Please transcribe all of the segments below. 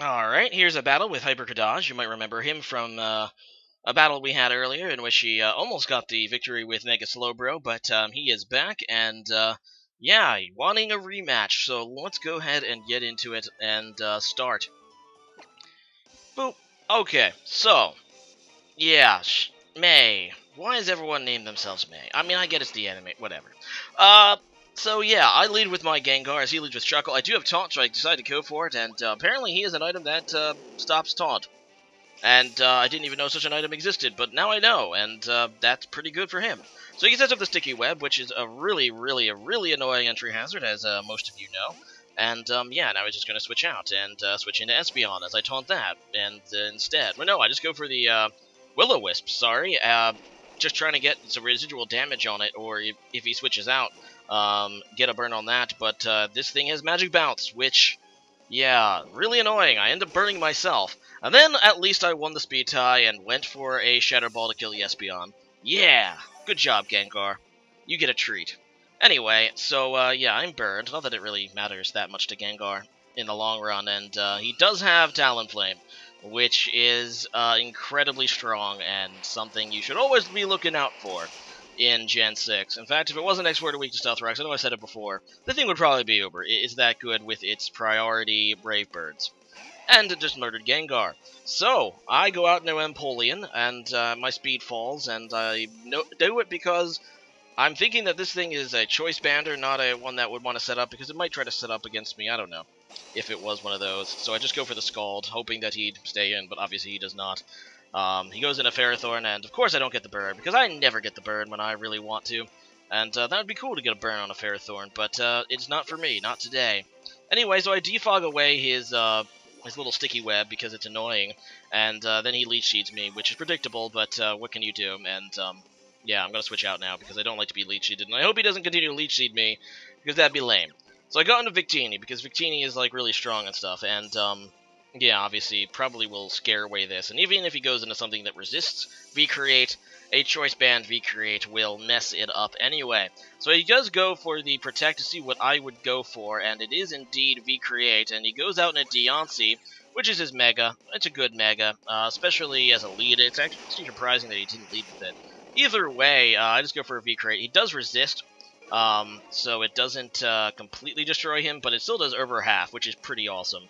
Alright, here's a battle with HyperKadaj. You might remember him from a battle we had earlier in which he almost got the victory with Mega Slowbro, but he is back and yeah, wanting a rematch. So let's go ahead and get into it and start. Boop. Okay, so yeah, May. Why does everyone name themselves May? I mean, I get it's the anime, whatever. Uh, so yeah, I lead with my Gengar as he leads with Chuckle. I do have Taunt, so I decided to go for it, and apparently he is an item that stops Taunt. And I didn't even know such an item existed, but now I know, and that's pretty good for him. So he sets up the Sticky Web, which is a really annoying entry hazard, as most of you know. And yeah, now he's just going to switch out and switch into Espeon as I taunt that, and instead, well, no, I just go for the Will-O-Wisp. Sorry, just trying to get some residual damage on it, or if he switches out, get a burn on that. But this thing has Magic Bounce, which, yeah, really annoying. I end up burning myself. And then, at least I won the speed tie and went for a Shatter Ball to kill the Espeon. Yeah! Good job, Gengar. You get a treat. Anyway, so, yeah, I'm burned. Not that it really matters that much to Gengar in the long run, and he does have Talonflame, which is incredibly strong and something you should always be looking out for in Gen 6. In fact, if it wasn't Export or weak to Stealth Rocks, I know I said it before, the thing would probably be over. It's that good with its priority Brave Birds. And it just murdered Gengar. So, I go out into Empoleon, and my speed falls, and I do it because I'm thinking that this thing is a choice bander, not a one that would want to set up, because it might try to set up against me, I don't know, if it was one of those. So I just go for the Scald, hoping that he'd stay in, but obviously he does not. He goes into Ferrothorn, and of course I don't get the burn, because I never get the burn when I really want to. And that would be cool to get a burn on a Ferrothorn, but it's not for me, not today. Anyway, so I defog away his little sticky web because it's annoying, and then he Leech Seeds me, which is predictable, but what can you do? And yeah, I'm going to switch out now because I don't like to be Leech Seeded, and I hope he doesn't continue to Leech Seed me, because that'd be lame. So I got into Victini, because Victini is, like, really strong and stuff, and yeah, obviously, probably will scare away this, and even if he goes into something that resists V-Create, a choice band V-Create will mess it up anyway. So he does go for the Protect to see what I would go for, and it is indeed V-Create, and he goes out in a Deontay, which is his Mega. It's a good Mega, especially as a lead. It's actually surprising that he didn't lead with it. Either way, I just go for a V-Create. He does resist, so it doesn't completely destroy him, but it still does over half, which is pretty awesome.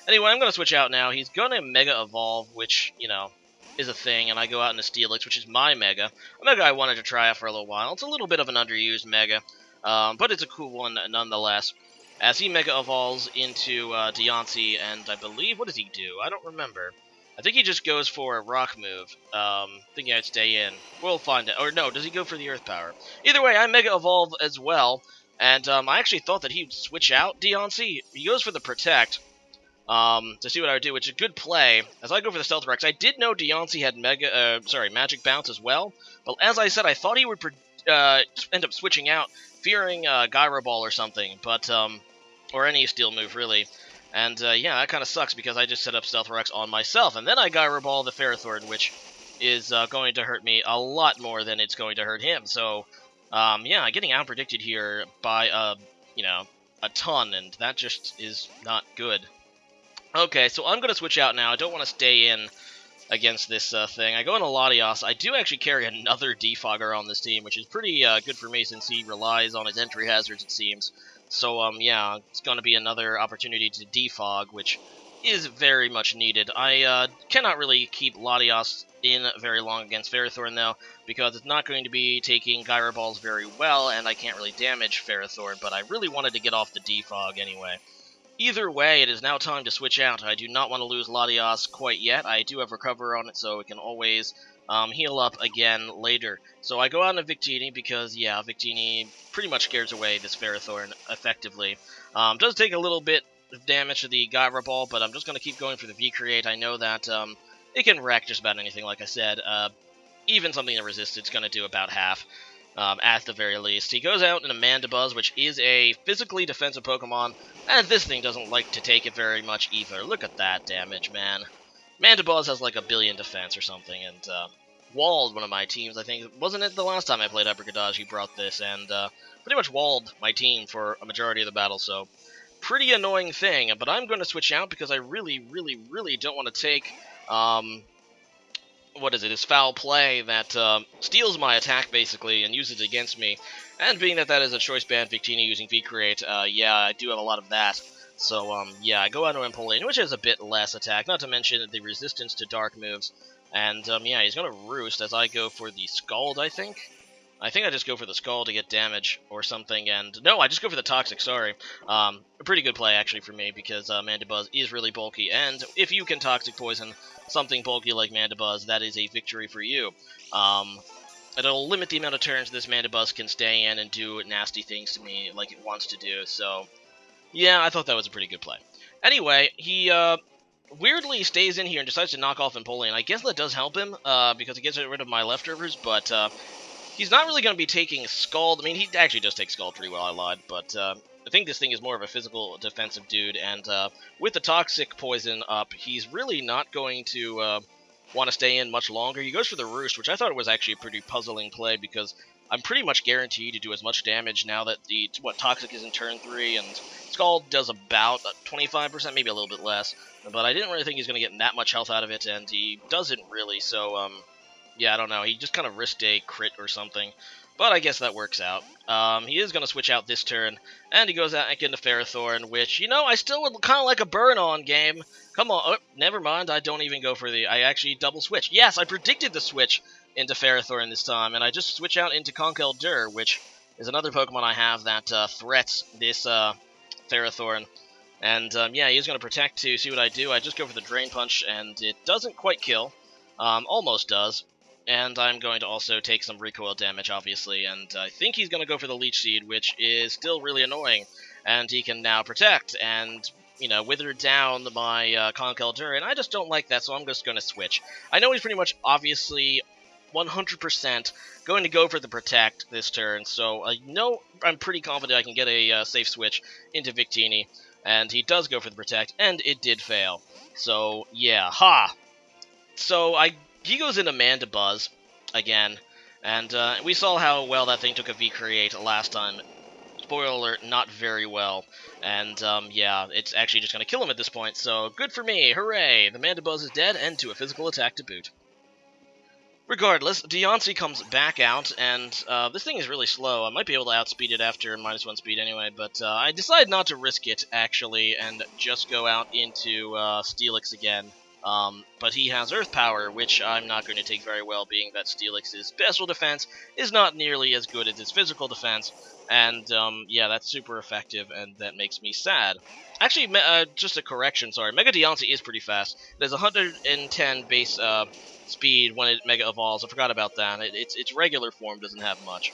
Anyway, I'm going to switch out now. He's going to Mega Evolve, which, you know, is a thing, and I go out into Steelix, which is my Mega. A Mega I wanted to try out for a little while. It's a little bit of an underused Mega, but it's a cool one nonetheless. As he Mega Evolves into Deontay, and I believe, what does he do? I don't remember. I think he just goes for a Rock move, thinking I'd stay in. We'll find it. Or no, does he go for the Earth Power? Either way, I Mega Evolve as well, and I actually thought that he'd switch out Deontay. He goes for the Protect, to see what I would do, which is a good play. As I go for the Stealth Rex, I did know Deontay had Magic Bounce as well, but as I said, I thought he would end up switching out, fearing Gyro Ball or something, but, or any Steel move, really. And, yeah, that kind of sucks, because I just set up Stealth Rex on myself, and then I Gyro Ball the Ferrothorn, which is going to hurt me a lot more than it's going to hurt him, so, yeah, getting out-predicted here by, you know, a ton, and that just is not good. Okay, so I'm going to switch out now. I don't want to stay in against this thing. I go into Latios. I do actually carry another defogger on this team, which is pretty good for me since he relies on his entry hazards, it seems. So, yeah, it's going to be another opportunity to defog, which is very much needed. I cannot really keep Latios in very long against Ferrothorn, though, because it's not going to be taking Gyro Balls very well, and I can't really damage Ferrothorn, but I really wanted to get off the defog anyway. Either way, it is now time to switch out. I do not want to lose Latios quite yet. I do have Recover on it, so it can always heal up again later. So I go out into Victini because, yeah, Victini pretty much scares away this Ferrothorn effectively. Does take a little bit of damage to the Gyro Ball, but I'm just going to keep going for the V-Create. I know that it can wreck just about anything, like I said. Even something that resists, it's going to do about half. At the very least. He goes out in a Mandibuzz, which is a physically defensive Pokemon, and this thing doesn't like to take it very much either. Look at that damage, man. Mandibuzz has like a billion defense or something, and walled one of my teams, I think. Wasn't it the last time I played HyperKadaj, he brought this, and pretty much walled my team for a majority of the battle, so pretty annoying thing, but I'm going to switch out because I really, really, really don't want to take, what is it, his foul play that steals my attack, basically, and uses it against me. And being that that is a choice band Victini using V-Create, yeah, I do have a lot of that. So, yeah, I go out to Empoleon, which has a bit less attack, not to mention the resistance to dark moves. And, yeah, he's going to Roost as I go for the Scald, I think. I think I just go for the Skull to get damage or something, and no, I just go for the Toxic, sorry. A pretty good play, actually, for me, because Mandibuzz is really bulky, and if you can Toxic Poison something bulky like Mandibuzz, that is a victory for you. It'll limit the amount of turns this Mandibuzz can stay in and do nasty things to me like it wants to do, so yeah, I thought that was a pretty good play. Anyway, he weirdly stays in here and decides to knock off Empoleon. I guess that does help him, because it gets rid of my leftovers, but he's not really going to be taking Scald. I mean, he actually does take Scald pretty well, I lied, but I think this thing is more of a physical defensive dude, and with the Toxic Poison up, he's really not going to want to stay in much longer. He goes for the Roost, which I thought was actually a pretty puzzling play, because I'm pretty much guaranteed to do as much damage now that the Toxic is in turn 3, and Scald does about 25%, maybe a little bit less, but I didn't really think he's going to get that much health out of it, and he doesn't really, so yeah, I don't know. He just kind of risked a crit or something. But I guess that works out. He is going to switch out this turn. And he goes out into Ferrothorn, which, you know, I still would kind of like a burn-on game. Come on. Oh, never mind. I don't even go for the... I actually double switch. Yes, I predicted the switch into Ferrothorn this time. And I just switch out into Conkeldurr, which is another Pokemon I have that threats this Ferrothorn. And, yeah, he's going to protect to see what I do. I just go for the Drain Punch, and it doesn't quite kill. Almost does. And I'm going to also take some recoil damage, obviously, and I think he's going to go for the Leech Seed, which is still really annoying. And he can now protect and, you know, wither down my Conkeldurr, and I just don't like that, so I'm just going to switch. I know he's pretty much, obviously, 100% going to go for the Protect this turn, so I know I'm pretty confident I can get a safe switch into Victini, and he does go for the Protect, and it did fail. So, yeah, ha! So, he goes into Mandibuzz again, and we saw how well that thing took a V-Create last time. Spoiler alert, not very well. And, yeah, it's actually just going to kill him at this point, so good for me, hooray! The Mandibuzz is dead, and to a physical attack to boot. Regardless, Deontay comes back out, and this thing is really slow. I might be able to outspeed it after -1 speed anyway, but I decided not to risk it, actually, and just go out into Steelix again. But he has Earth Power, which I'm not going to take very well, being that Steelix's special defense is not nearly as good as his physical defense, and, yeah, that's super effective, and that makes me sad. Actually, just a correction, sorry, Mega Deontay is pretty fast. There's 110 base, speed when it Mega Evolves, I forgot about that. Its regular form doesn't have much.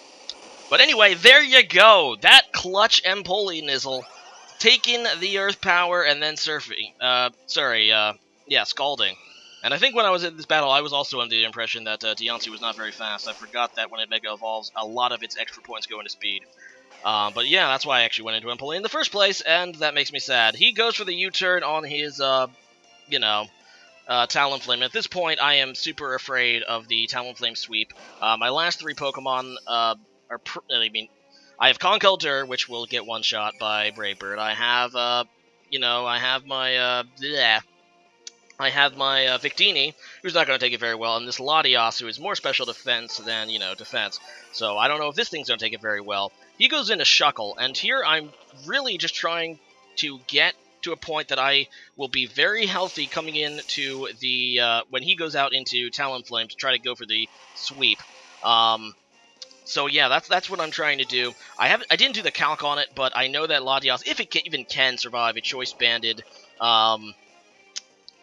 But anyway, there you go! That clutch Empoleonizzle, taking the Earth Power and then surfing, yeah, Scalding. And I think when I was in this battle, I was also under the impression that Deontay was not very fast. I forgot that when it Mega Evolves, a lot of its extra points go into speed. But yeah, that's why I actually went into Empoleon in the first place, and that makes me sad. He goes for the U-turn on his, you know, Talonflame. At this point, I am super afraid of the Talonflame sweep. My last 3 Pokemon I have Conkeldurr, which will get one-shot by Brave Bird. I have, you know, I have my, Victini, who's not going to take it very well, and this Latios, who is more special defense than, you know, defense. So I don't know if this thing's going to take it very well. He goes into Shuckle, and here I'm really just trying to get to a point that I will be very healthy coming into the, when he goes out into Talonflame to try to go for the sweep. So yeah, that's what I'm trying to do. I didn't do the calc on it, but I know that Latios, if it even can survive a choice-banded,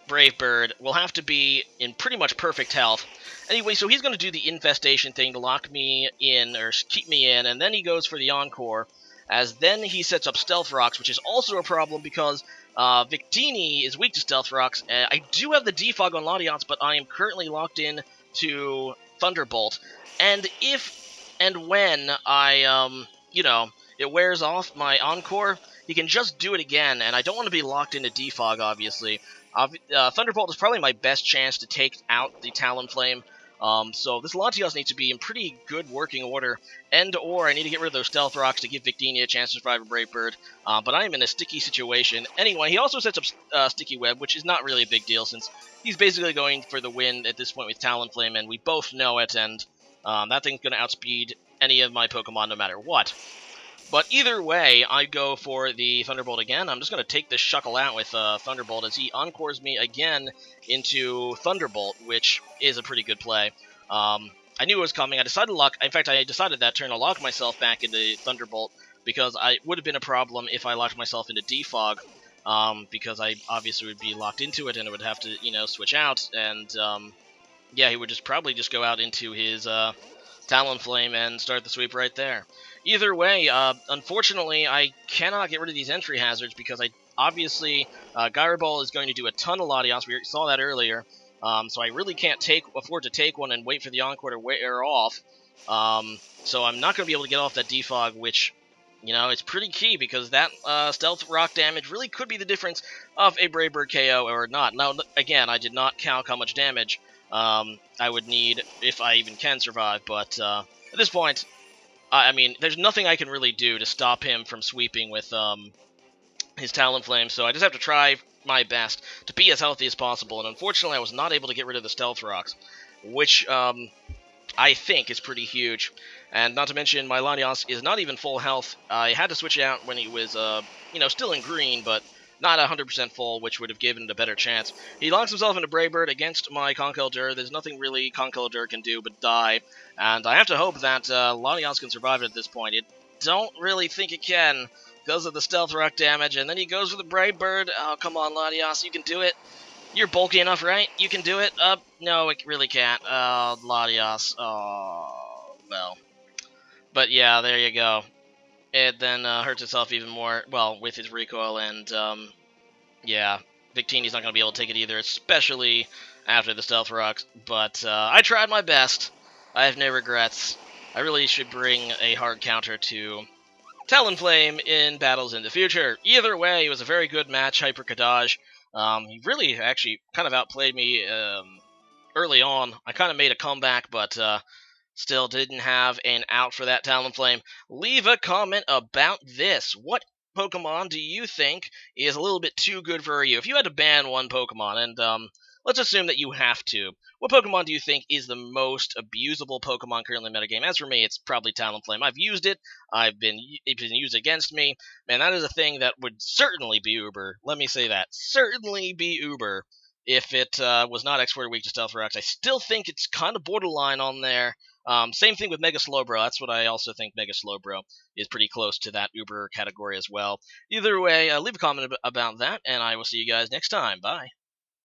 Brave Bird, will have to be in pretty much perfect health. Anyway, so he's going to do the infestation thing to lock me in, or keep me in, and then he goes for the Encore, as then he sets up Stealth Rocks, which is also a problem because Victini is weak to Stealth Rocks. I do have the Defog on Latios, but I am currently locked in to Thunderbolt, and if and when I, you know, it wears off my Encore, he can just do it again, and I don't want to be locked into Defog, obviously. Thunderbolt is probably my best chance to take out the Talonflame. So this Latios needs to be in pretty good working order, or I need to get rid of those Stealth Rocks to give Victini a chance to survive a Brave Bird. But I'm in a sticky situation. Anyway, he also sets up Sticky Web, which is not really a big deal since he's basically going for the win at this point with Talonflame, and we both know it, and that thing's going to outspeed any of my Pokemon no matter what. But either way, I go for the Thunderbolt again. I'm just going to take this Shuckle out with Thunderbolt as he Encores me again into Thunderbolt, which is a pretty good play. I knew it was coming. I decided to lock... In fact, I decided that turn to lock myself back into Thunderbolt because it would have been a problem if I locked myself into Defog, because I obviously would be locked into it and it would have to, switch out. And, yeah, he would probably just go out into his Talonflame and start the sweep right there. Either way, unfortunately, I cannot get rid of these entry hazards because obviously Gyro Ball is going to do a ton of Latios. We saw that earlier. So I really can't afford to take one and wait for the Encore to wear off. So I'm not going to be able to get off that Defog, which, it's pretty key because that Stealth Rock damage really could be the difference of a Brave Bird KO or not. Now, again, I did not calc how much damage I would need if I even can survive, but at this point, I mean, there's nothing I can really do to stop him from sweeping with his Talonflame, so I just have to try my best to be as healthy as possible, and unfortunately I was not able to get rid of the Stealth Rocks, which I think is pretty huge. And not to mention, my Latios is not even full health. I had to switch it out when he was, still in green, but not 100% full, which would have given it a better chance. He locks himself into Brave Bird against my Conkeldurr. There's nothing really Conkeldurr can do but die, and I have to hope that Latios can survive it at this point. I don't really think it can because of the Stealth Rock damage, and then he goes for the Brave Bird. Oh, come on, Latios, you can do it. You're bulky enough, right? You can do it? No, it really can't. Latios. Oh, well. But yeah, there you go. It then hurts itself even more, well, with his recoil, and, yeah, Victini's not going to be able to take it either, especially after the Stealth Rocks, but I tried my best. I have no regrets. I really should bring a hard counter to Talonflame in battles in the future. Either way, it was a very good match, HyperKadaj. He really actually kind of outplayed me early on. I kind of made a comeback, but still didn't have an out for that Talonflame. Leave a comment about this. What Pokemon do you think is a little bit too good for you? If you had to ban one Pokemon, and let's assume that you have to, what Pokemon do you think is the most abusable Pokemon currently in the metagame? As for me, it's probably Talonflame. I've used it. It's been used against me. Man, that is a thing that would certainly be Uber. Let me say that. Certainly be Uber if it was not exported weak to Stealth Rocks. I still think it's kind of borderline on there. Same thing with Mega Slowbro. That's what I also think. Mega Slowbro is pretty close to that Uber category as well. Either way, leave a comment about that, and I will see you guys next time. Bye.